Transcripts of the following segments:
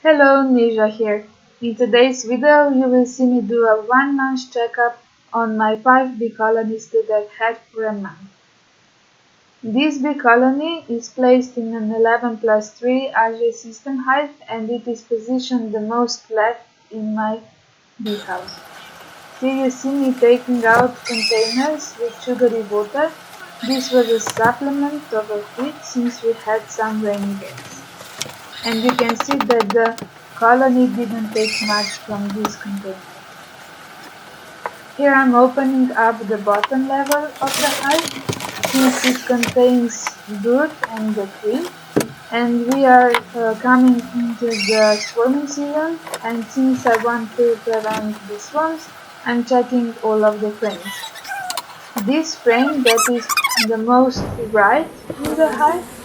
Hello, Nisha here. In today's video, you will see me do a 1-month checkup on my 5 bee colonies that I've had for a month. This bee colony is placed in an 11+3 Asia system hive and it is positioned the most left in my bee house. Here you see me taking out containers with sugary water. This was a supplement of a feed since we had some rainy days. And you can see that the colony didn't take much from this container. Here I'm opening up the bottom level of the hive since it contains brood and the queen, and we are coming into the swarming season, and since I want to prevent the swarms, I'm checking all of the frames. This frame that is the most right in the hive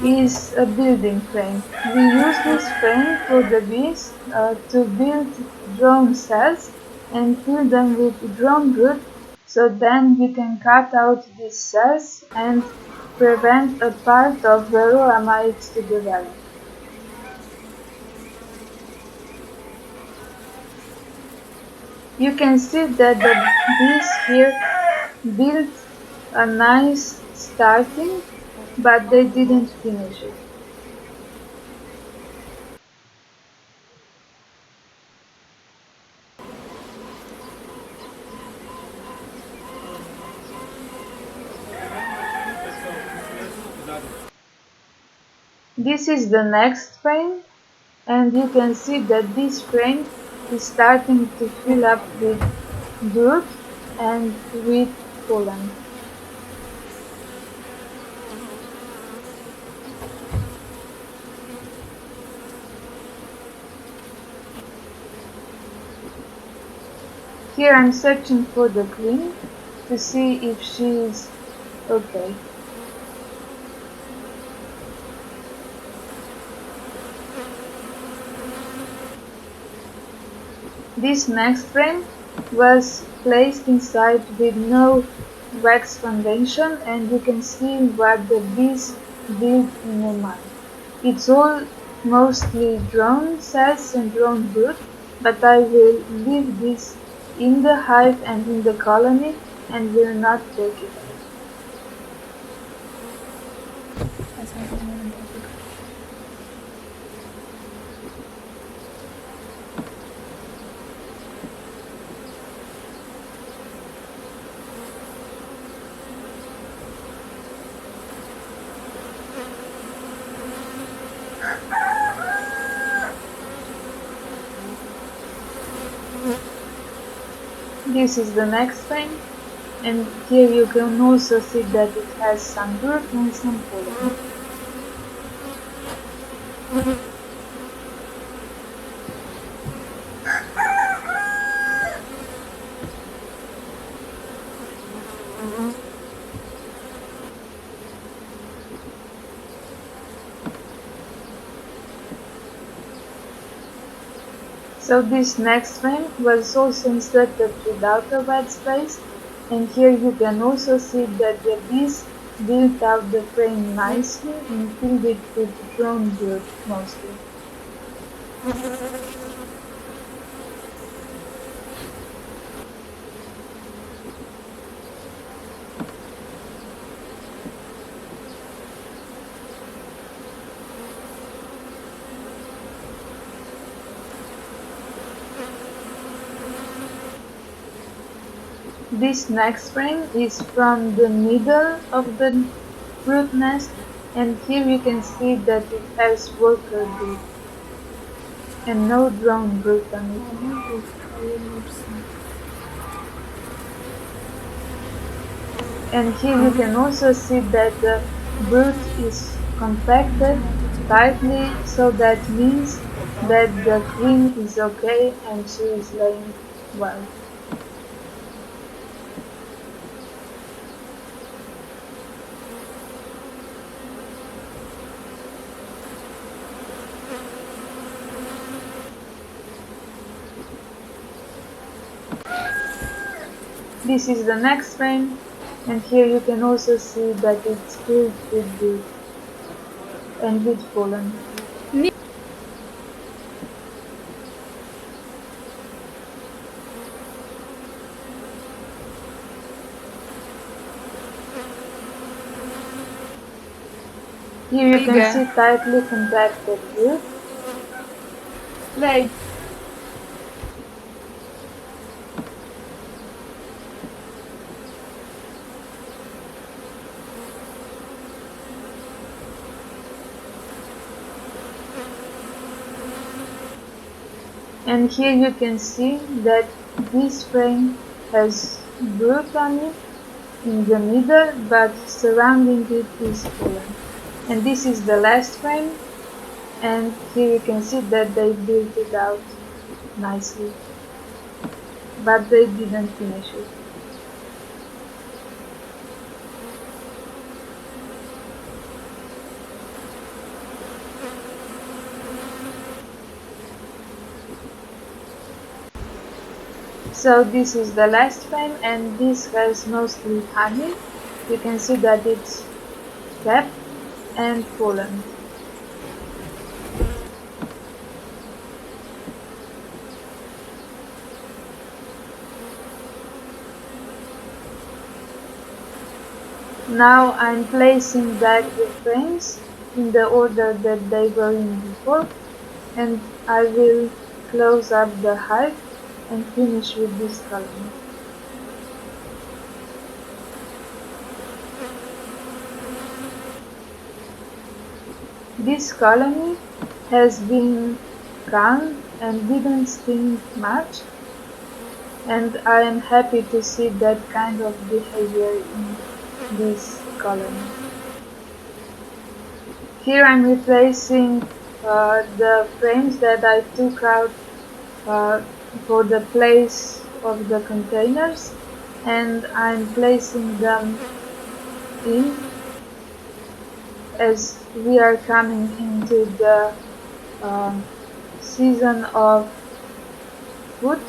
is a building frame. We use this frame for the bees to build drone cells and fill them with drone brood, so then we can cut out these cells and prevent a part of the varroa mites to develop. You can see that the bees here built a nice starting, but they didn't finish it. This is the next frame, and you can see that this frame is starting to fill up with brood and with pollen. Here I'm searching for the queen to see if she is okay. This next frame was placed inside with no wax foundation, and you can see what the bees built in a month. It's all mostly drone cells and drone brood, but I will leave this in the hive and in the colony and will not take it out. This is the next frame, and here you can also see that it has some brood and some pollen. So this next frame was also inserted without a wet space, and here you can also see that the bees built out the frame nicely and filled it with drone brood mostly. This next frame is from the middle of the brood nest, and here you can see that it has worker brood and no drone brood on it. And here you can also see that the brood is compacted tightly, so that means that the queen is okay and she is laying well. This is the next frame, and here you can also see that it's filled with brood and with pollen. Here you can see bigger. tightly compacted wood. Wait. And here you can see that this frame has wood on it in the middle, but surrounding it is fallen. And this is the last frame, and here you can see that they built it out nicely, but they didn't finish it. So this is the last frame, and this has mostly honey. You can see that it's capped and fallen. Now I'm placing back the frames in the order that they were in before, and I will close up the hive and finish with this colony. This colony has been calm and didn't sting much, and I am happy to see that kind of behavior in this colony. Here I'm replacing the frames that I took out for the place of the containers, and I'm placing them in as we are coming into the season of food,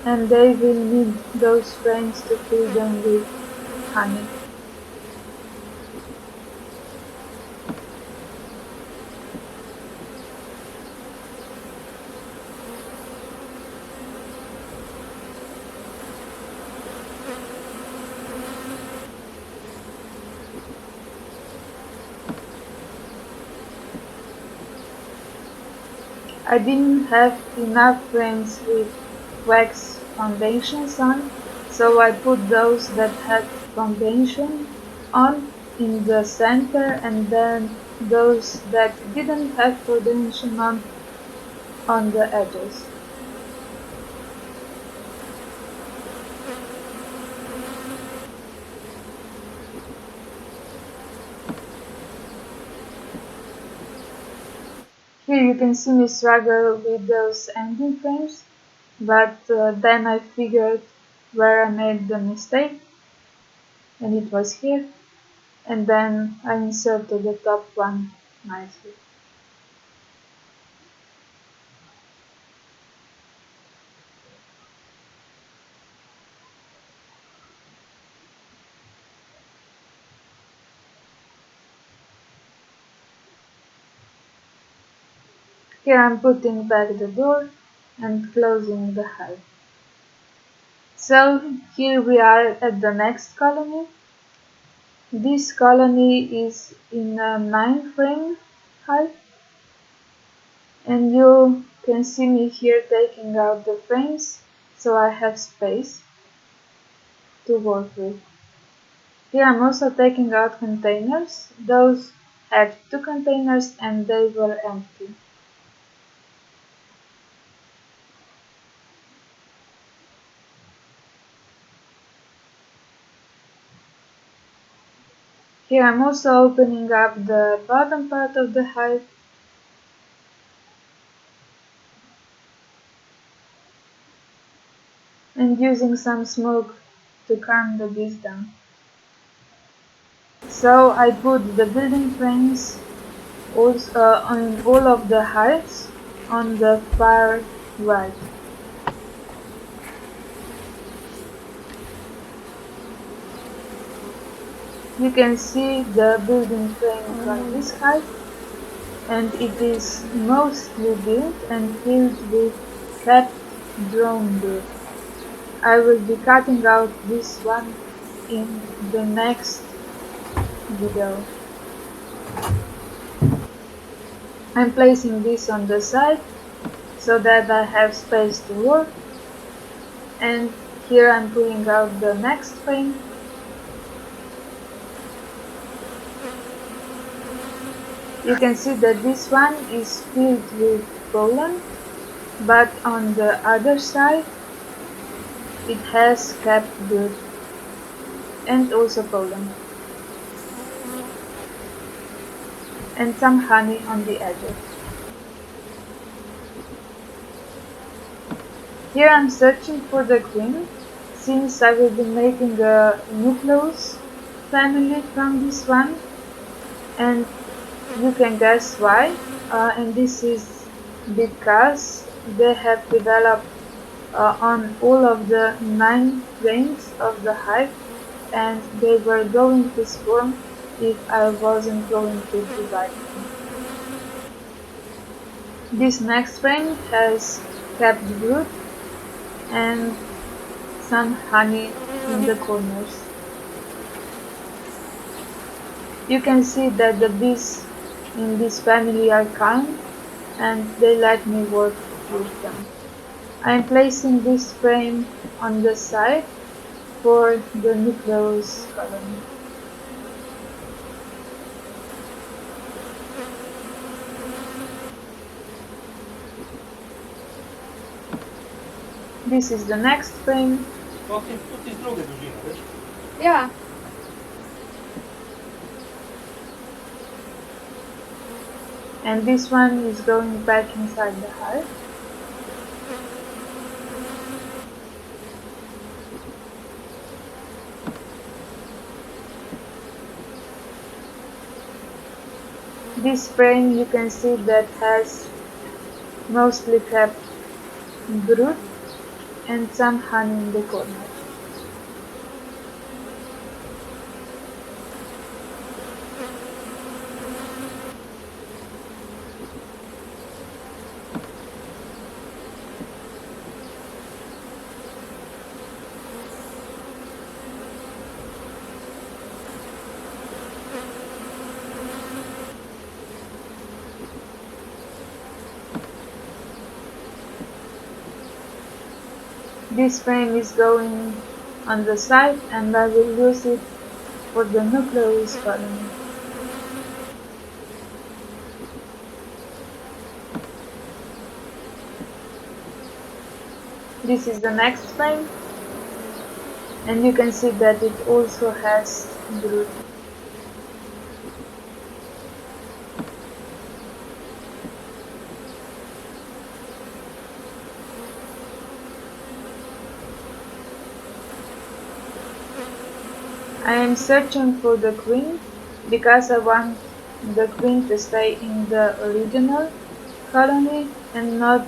and they will need those frames to fill them with honey. I didn't have enough frames with wax foundations on, so I put those that had foundation on in the center, and then those that didn't have foundation on the edges. Here you can see me struggle with those ending frames, but then I figured where I made the mistake, and it was here, and then I inserted the top one nicely. Here I'm putting back the door and closing the hive. So here we are at the next colony. This colony is in a 9 frame hive, and you can see me here taking out the frames so I have space to work with. Here I'm also taking out containers. Those had 2 containers and they were empty. Here I'm also opening up the bottom part of the hive and using some smoke to calm the bees down. So I put the building frames also on all of the hives on the far right. You can see the building frame from this hive, and it is mostly built and filled with capped drone brood. I will be cutting out this one in the next video. I'm placing this on the side so that I have space to work, and here I'm pulling out the next frame. You can see that this one is filled with pollen, but on the other side it has capped brood and also pollen and some honey on the edges. Here I'm searching for the queen, since I will be making a Nucleus family from this one, and you can guess why, and this is because they have developed on all of the 9 frames of the hive, and they were going to swarm if I wasn't going to divide them. This next frame has capped brood and some honey in the corners. You can see that the bees in this family are calm and they let me work with them. I am placing this frame on the side for the Nucleus colony. This is the next frame. Yeah. And this one is going back inside the hive. This frame you can see that has mostly kept brood and some honey in the corner. This frame is going on the side and I will use it for the Nucleus colony. This is the next frame, and you can see that it also has brood. I am searching for the queen because I want the queen to stay in the original colony and not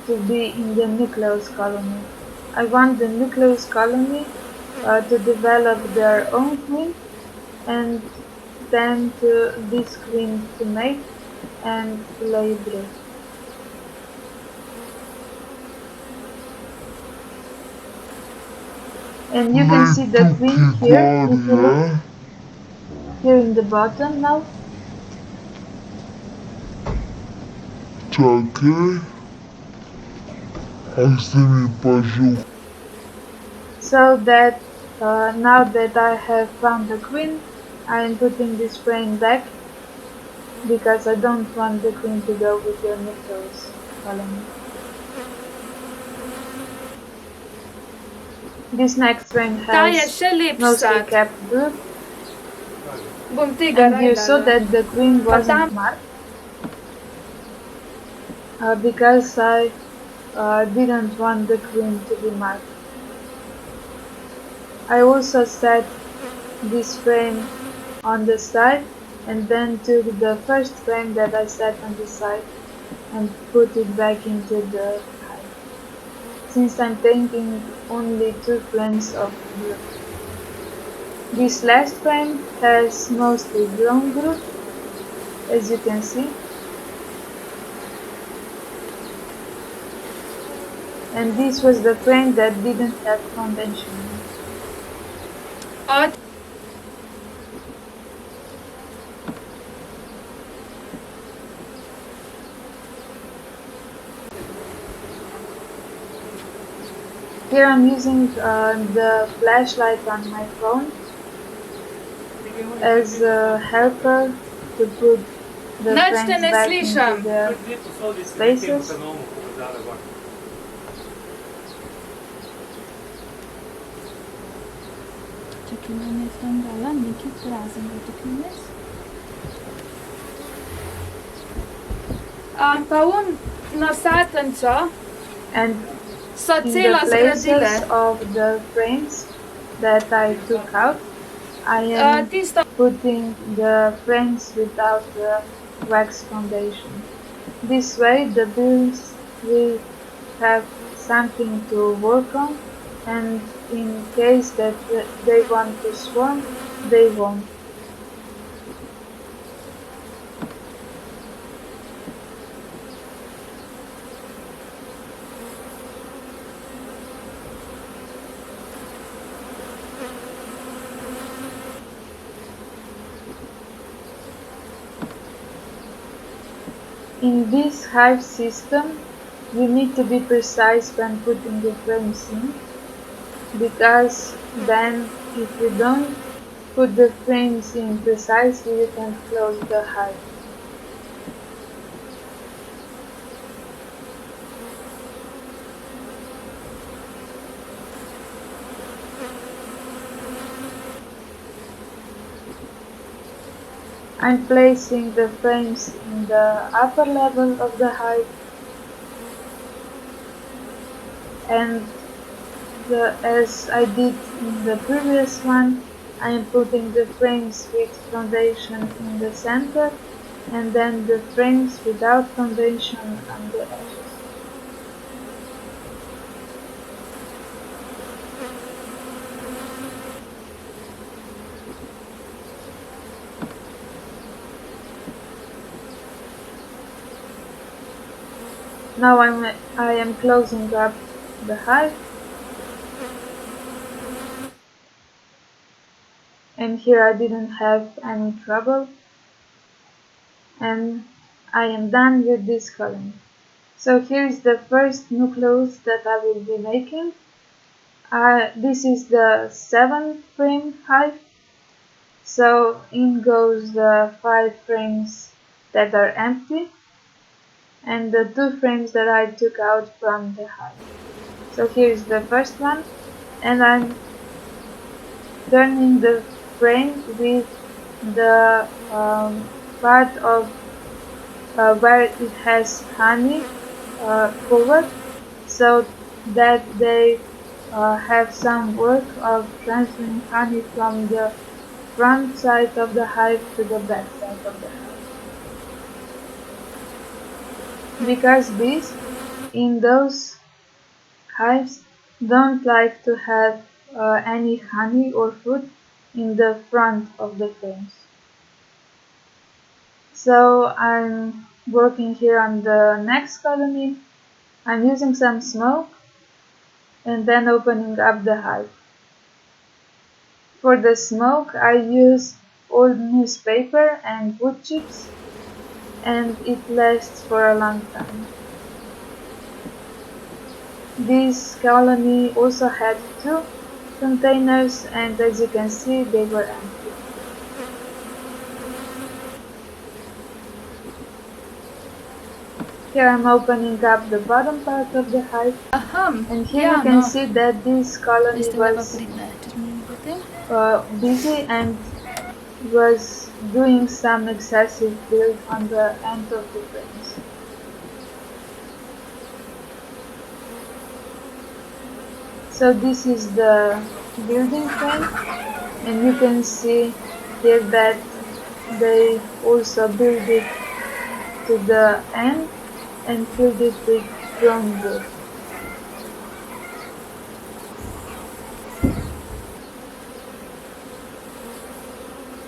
to be in the Nucleus colony. I want the Nucleus colony to develop their own queen and then to this queen to mate and lay brood. And you can see the queen here, if you look here in the bottom now. So that now that I have found the queen, I am putting this frame back because I don't want the queen to go with the Nucleus colony. This next frame has mostly kept brood, and you saw that the queen wasn't marked because I didn't want the queen to be marked. I also set this frame on the side and then took the first frame that I set on the side and put it back into the hive, since I'm taking only 2 frames of brood. This last frame has mostly grown brood, as you can see, and this was the frame that didn't have foundation. Here I'm using the flashlight on my phone as a helper to put the frames back into their spaces. Čak ima nekaj dala, nekaj praznega tukaj vmes. Pa na satenco And so in celo the places zgradile. of the frames that I took out, I am putting the frames without the wax foundation. This way the builds will have something to work on, and in case that they want to swarm, they won't. In this hive system, you need to be precise when putting the frames in, because then if you don't put the frames in precisely, you can close the hive. I'm placing the frames in the upper level of the hive, and as I did in the previous one, I am putting the frames with foundation in the center, and then the frames without foundation on the edges. Now I am closing up the hive, and here I didn't have any trouble, and I am done with this colony. So here is the first nucleus that I will be making. This is the 7 frame hive, so in goes the 5 frames that are empty and the 2 frames that I took out from the hive. So here is the first one, and I'm turning the frame with the part of where it has honey forward, so that they have some work of transferring honey from the front side of the hive to the back side of the hive. Because bees in those hives don't like to have any honey or food in the front of the frames. So I'm working here on the next colony. I'm using some smoke and then opening up the hive. For the smoke I use old newspaper and wood chips, and it lasts for a long time. This colony also had 2 containers, and as you can see they were empty. Here I'm opening up the bottom part of the hive, and here you can see that this colony was busy and was doing some excessive build on the end of the frames. So this is the building frame, and you can see here that they also build it to the end and filled it with brown wood.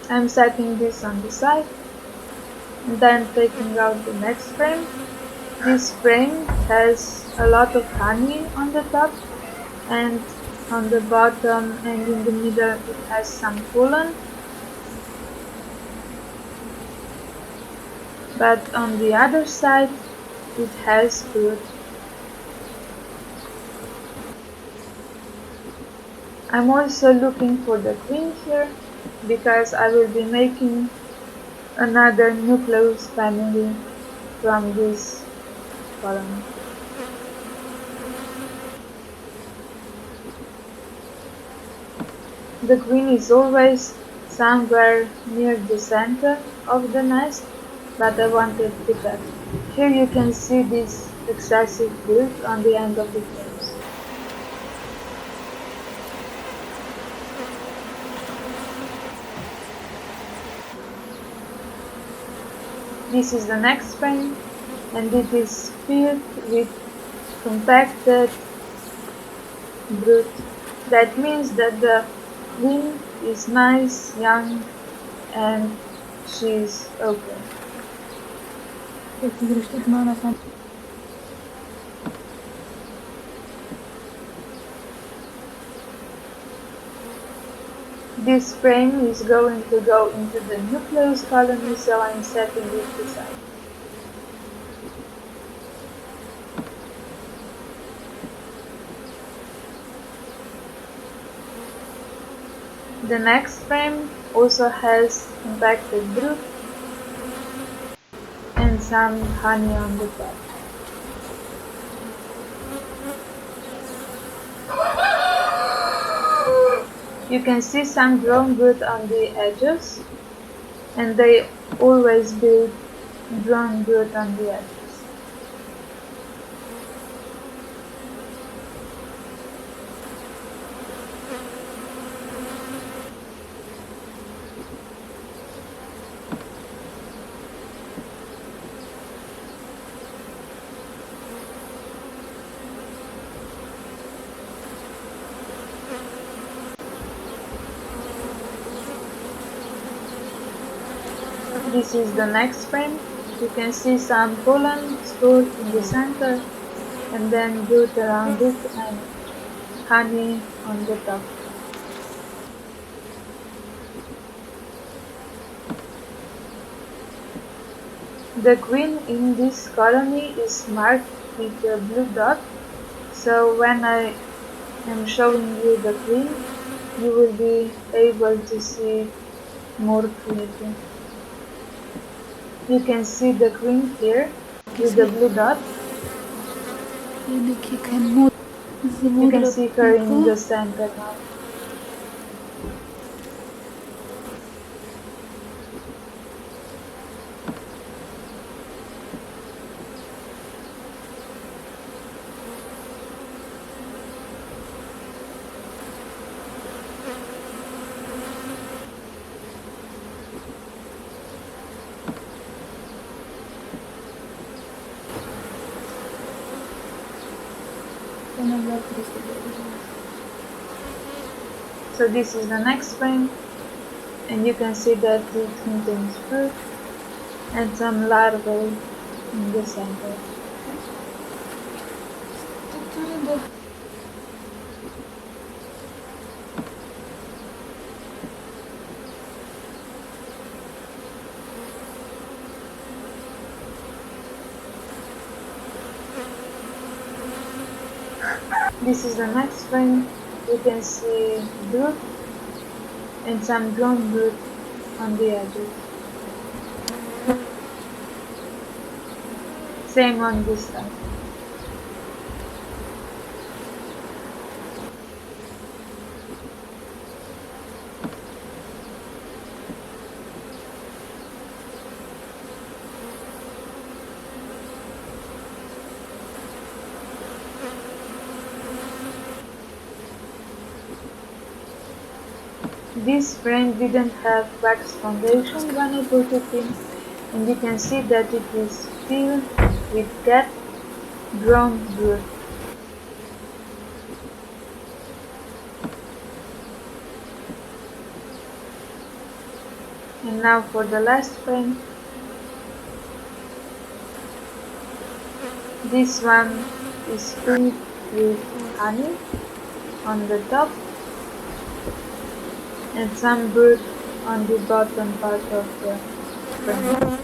I'm setting this on the side and then taking out the next frame. This frame has a lot of honey on the top, and on the bottom and in the middle it has some pollen, but on the other side it has fruit. I'm also looking for the queen here because I will be making another nucleus family from this colony. The queen is always somewhere near the center of the nest, but I wanted to cut. Here you can see this excessive brood on the end of the frames. This is the next frame, and it is filled with compacted brood. That means that the queen is nice, young, and she's okay. This frame is going to go into the Nucleus Colony, so I'm setting it aside. The next frame also has compacted brood and some honey on the top. You can see some grown brood on the edges, and they always build grown brood on the edges. This is the next frame. You can see some pollen stored in the center and then brood around it and honey on the top. The queen in this colony is marked with a blue dot, so when I am showing you the queen, you will be able to see more clearly. You can see the queen here with the blue dot. You can see her in the center now. So this is the next frame, and you can see that it contains fruit and some larvae in the center. This is the next frame. You can see brood and some grown brood on the edges. Same on this side. This frame didn't have wax foundation when I put it in, and you can see that it is filled with cat grown brood. And now for the last frame. This one is filled with honey on the top and some brood on the bottom part of the frame.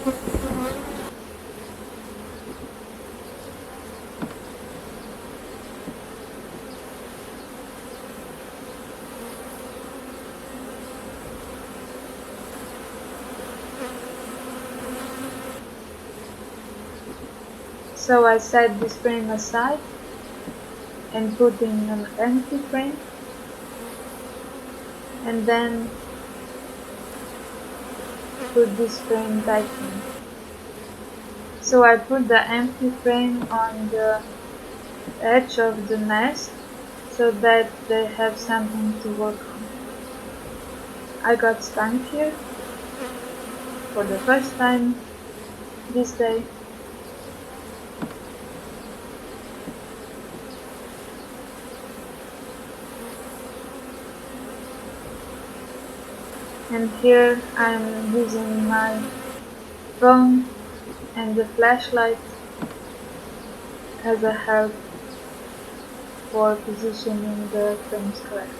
So I set this frame aside and put in an empty frame, and then put this frame back in. So I put the empty frame on the edge of the nest so that they have something to work on. I got stung here for the first time this day. And here I'm using my phone and the flashlight as a help for positioning the frames correctly.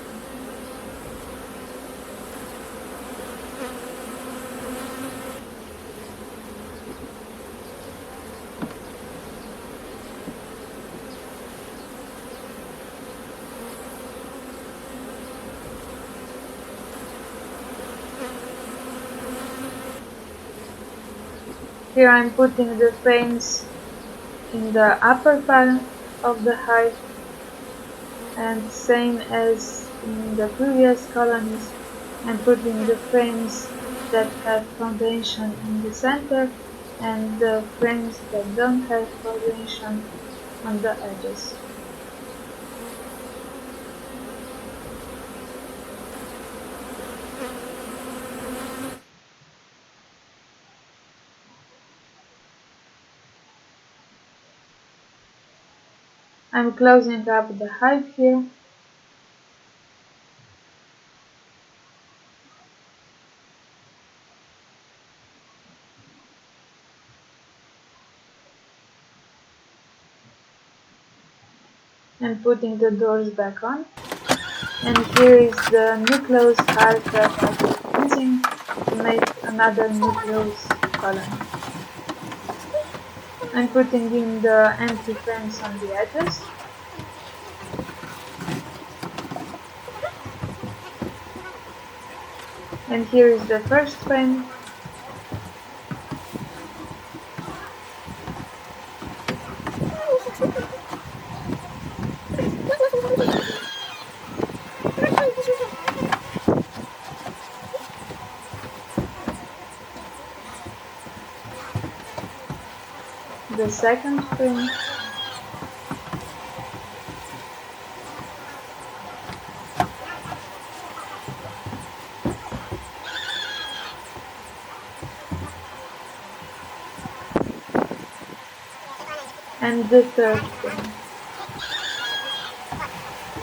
Here I'm putting the frames in the upper part of the hive, and same as in the previous colonies, I'm putting the frames that have foundation in the center and the frames that don't have foundation on the edges. I'm closing up the hive here. And putting the doors back on. And here is the nucleus hive that I was using to make another nucleus colony. I'm putting in the empty frames on the edges. And here is the first frame. The second frame. And the third frame.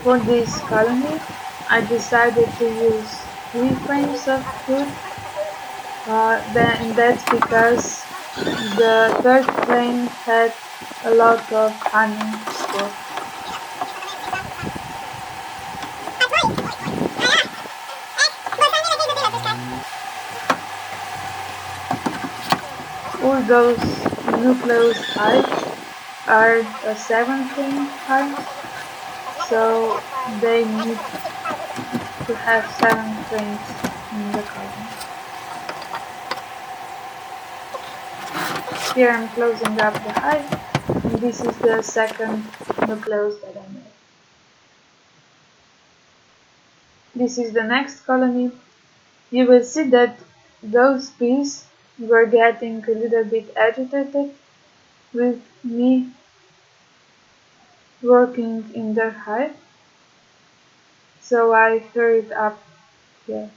For this colony, I decided to use 3 frames of food, and that's because the third frame had a lot of honey stored. All those nucleus hives are a 7 frame hive, so they need to have 7 frames in the colony. Here I'm closing up the hive, and this is the second nucleus that I made. This is the next colony. You will see that those bees were getting a little bit agitated with me working in their hive, so I hurried up here.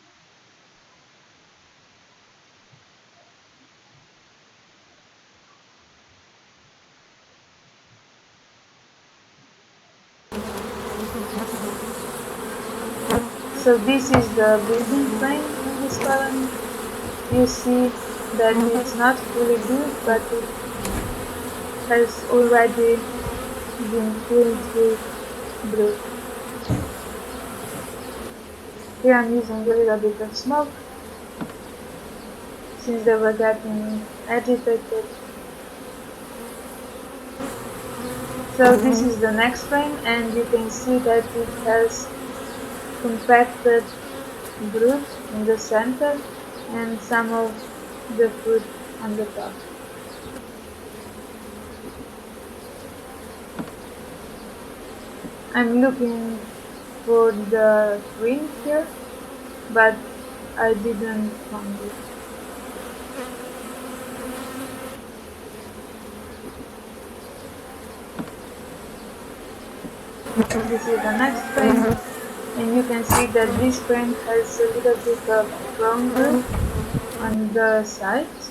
So this is the building frame in this colony. You see that it's not fully built, but it has already been filled with brood. Here I'm using a little bit of smoke, since they were getting agitated. So this is the next frame, and you can see that it has compacted brood in the center and some of the food on the top. I'm looking for the queen here, but I didn't find it. This is the next frame, and you can see that this frame has a little bit of brown group on the sides.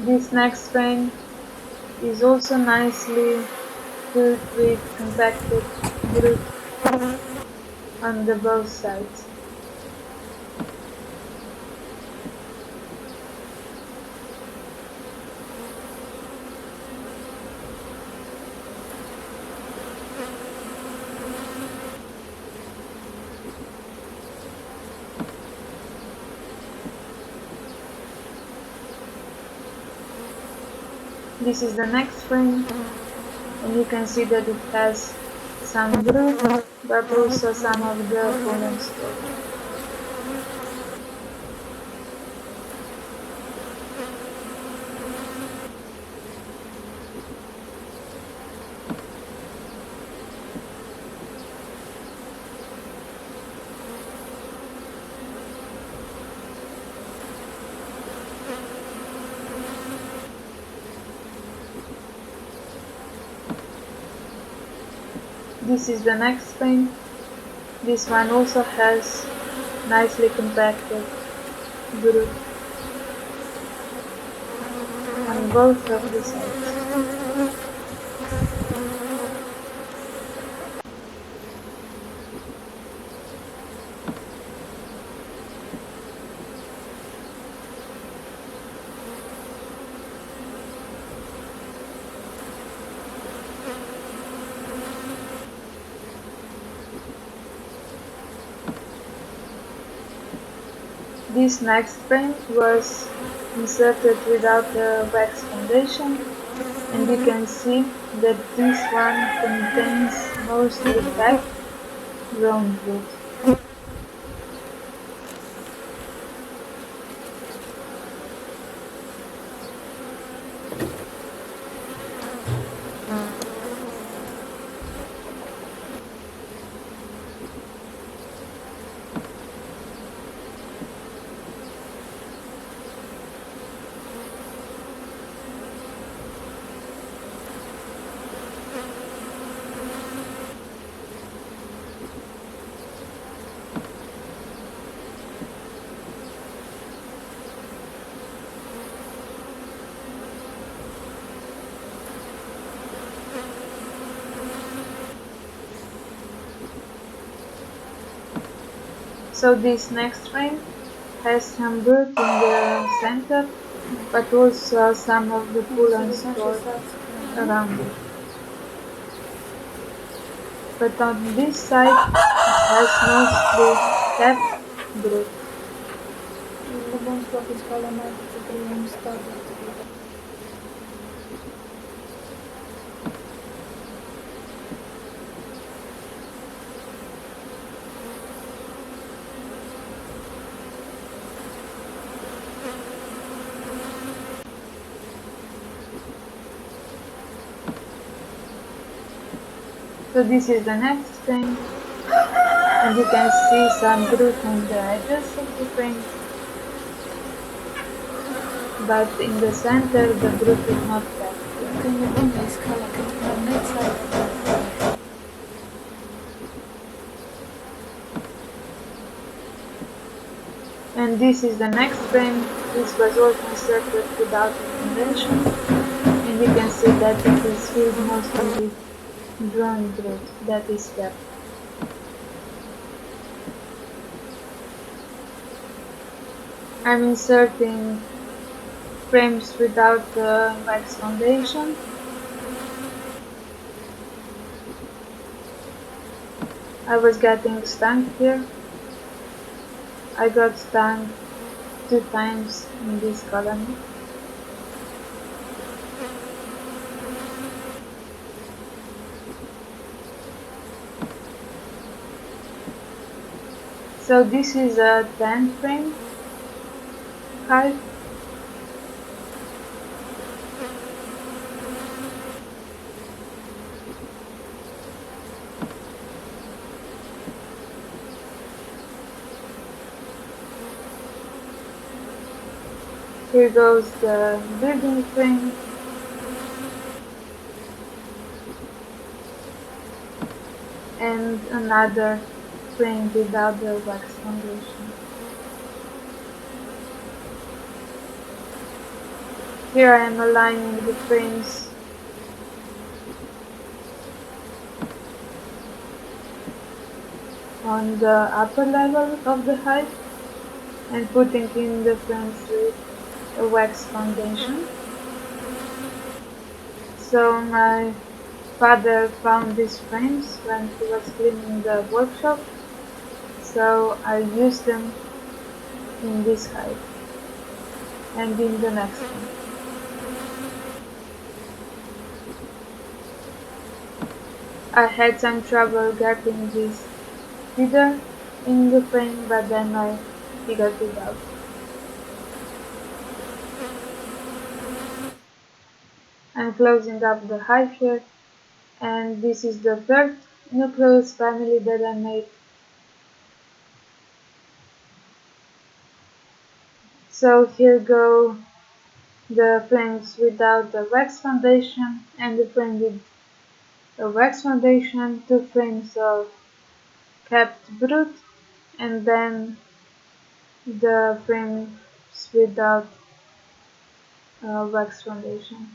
This next frame is also nicely filled with compacted group on the both sides. This is the next frame, and you can see that it has some brood, but also some of the pollen stored. This is the next frame. This one also has nicely compacted brood on both of the sides. This next frame was inserted without a wax foundation, and you can see that this one contains mostly packed brown brood. So this next frame has some brood in the center, but also some of the pollen stored around it. But on this side it has mostly kept brood. So this is the next frame, and you can see some brood on the edges of the frame, but in the center the brood is not kept. And this is the next frame. This was also inserted without a foundation, and you can see that it is filled mostly with brown brood that is kept. I'm inserting frames without the wax foundation. I was getting stung here. I got stung 2 times in this colony. So this is a 10 frame hive. Here goes the building frame. And another frame without the wax foundation. Here I am aligning the frames on the upper level of the hive and putting in the frames with a wax foundation. So my father found these frames when he was cleaning the workshop, so I used them in this hive and in the next one. I had some trouble getting this feeder in the frame, but then I figured it out. I'm closing up the hive here, and this is the third nucleus family that I made. So here go the frames without the wax foundation and the frame with a wax foundation, two frames of capped brood, and then the frames without wax foundation.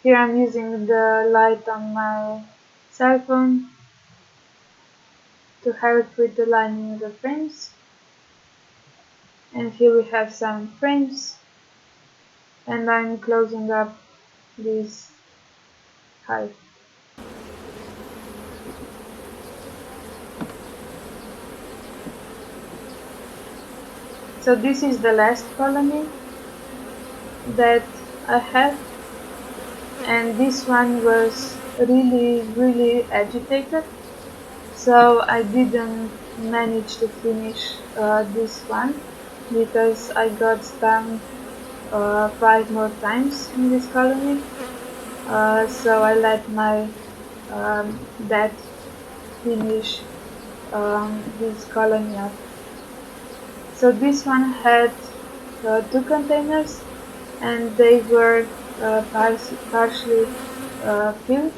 Here I'm using the light on my cell phone to help with the lining of the frames. And here we have some frames, and I'm closing up this hive. So this is the last colony that I have, and this one was really agitated, so I didn't manage to finish this one because I got stung 5 more times in this colony. So I let my dad finish this colony up. So this one had 2 containers, and they were partially filled.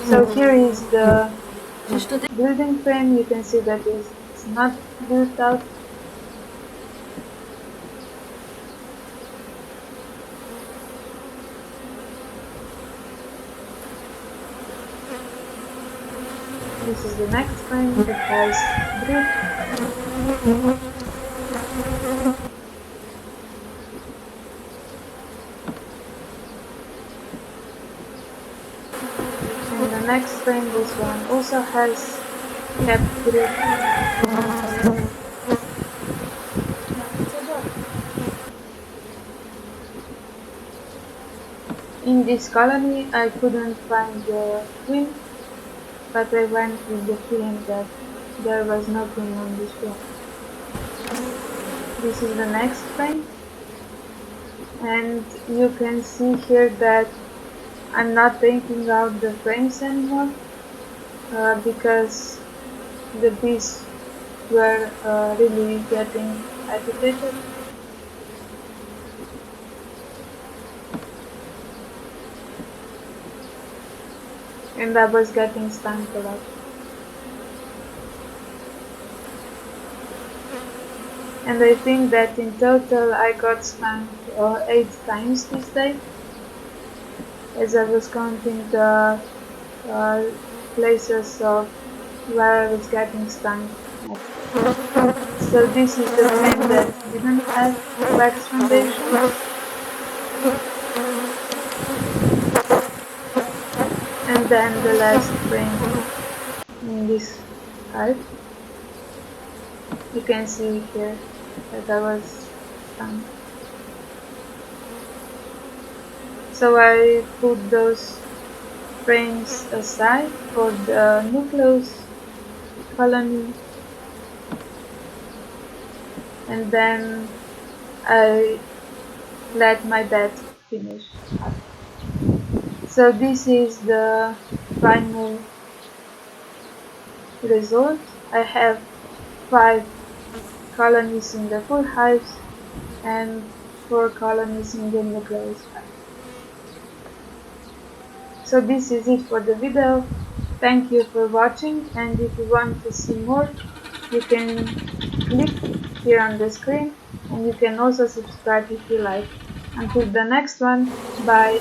So here is the building frame. You can see that it's not built out. This is the next frame that has brood. And the next frame, this one also has kept brood. In this colony I couldn't find the queen, but I went with the feeling that there was no queen on this floor. This is the next frame, and you can see here that I'm not taking out the frames anymore because the bees were really getting agitated. And I was getting stung a lot. And I think that in total I got stung 8 times this day, as I was counting the places of where I was getting stung next day. So this is the frame that didn't have wax foundation. then the last frame in this hive. You can see here that I was stung. So I put those frames aside for the Nucleus Colony, and then I let my bed finish up. So this is the final result. I have 5 colonies in the full hives and 4 colonies in the nucleus hive. So this is it for the video. Thank you for watching, and if you want to see more, you can click here on the screen, and you can also subscribe if you like. Until the next one, bye.